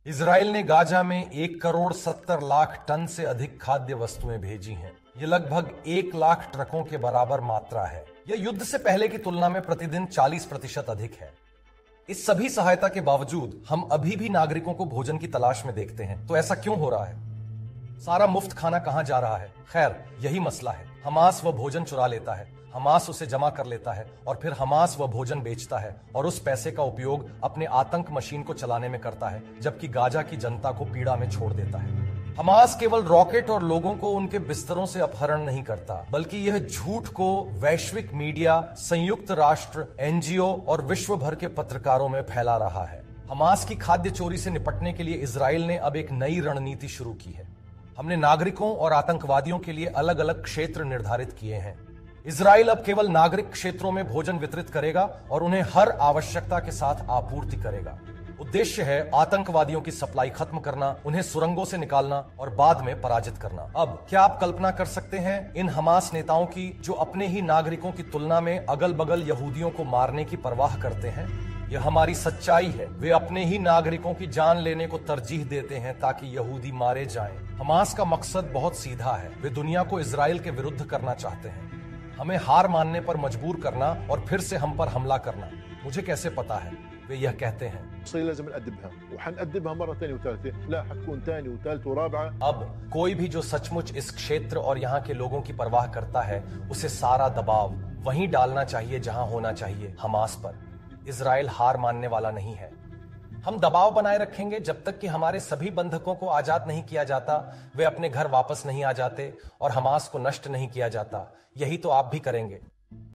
Israel ने Gaza में 1,70,00,000 ton से अधिक खाद्य वस्तुएं भेजी हैं। ये लगभग 1 लाख ट्रकों के बराबर मात्रा है। यह युद्ध से पहले की तुलना में प्रतिदिन 40% अधिक है। इस सभी सहायता के बावजूद हम अभी भी नागरिकों को भोजन की तलाश में देखते हैं। तो ऐसा क्यों हो रहा है? सारा मुफ्त खाना कहां जा रहा है? खैर, यही मसला है। हमास वह भोजन चुरा लेता है, हमास उसे जमा कर लेता है और फिर हमास वह भोजन बेचता है और उस पैसे का उपयोग अपने आतंक मशीन को चलाने में करता है, जबकि गाजा की जनता को पीड़ा में छोड़ देता है। हमास केवल रॉकेट और लोगों को उनके बिस्तरों से अपहरण नहीं करता, बल्कि यह झूठ को वैश्विक मीडिया, संयुक्त राष्ट्र, एनजीओ और विश्व भर के पत्रकारों में फैला रहा है। हमास की खाद्य चोरी से निपटने के लिए इजराइल ने अब एक नई रणनीति शुरू की है। हमने नागरिकों और आतंकवादियों के लिए अलग अलग क्षेत्र निर्धारित किए हैं। इजराइल अब केवल नागरिक क्षेत्रों में भोजन वितरित करेगा और उन्हें हर आवश्यकता के साथ आपूर्ति करेगा। उद्देश्य है आतंकवादियों की सप्लाई खत्म करना, उन्हें सुरंगों से निकालना और बाद में पराजित करना। अब क्या आप कल्पना कर सकते हैं इन हमास नेताओं की, जो अपने ही नागरिकों की तुलना में अगल बगल यहूदियों को मारने की परवाह करते हैं? यह हमारी सच्चाई है। वे अपने ही नागरिकों की जान लेने को तरजीह देते हैं ताकि यहूदी मारे जाएं। हमास का मकसद बहुत सीधा है। वे दुनिया को इजराइल के विरुद्ध करना चाहते हैं, हमें हार मानने पर मजबूर करना और फिर से हम पर हमला करना। मुझे कैसे पता है? वे यह कहते हैं, अब कोई भी जो सचमुच इस क्षेत्र और यहाँ के लोगों की परवाह करता है, उसे सारा दबाव वहीं डालना चाहिए जहां होना चाहिए, हमास पर। इजराइल हार मानने वाला नहीं है। हम दबाव बनाए रखेंगे जब तक कि हमारे सभी बंधकों को आजाद नहीं किया जाता, वे अपने घर वापस नहीं आ जाते और हमास को नष्ट नहीं किया जाता। यही तो आप भी करेंगे।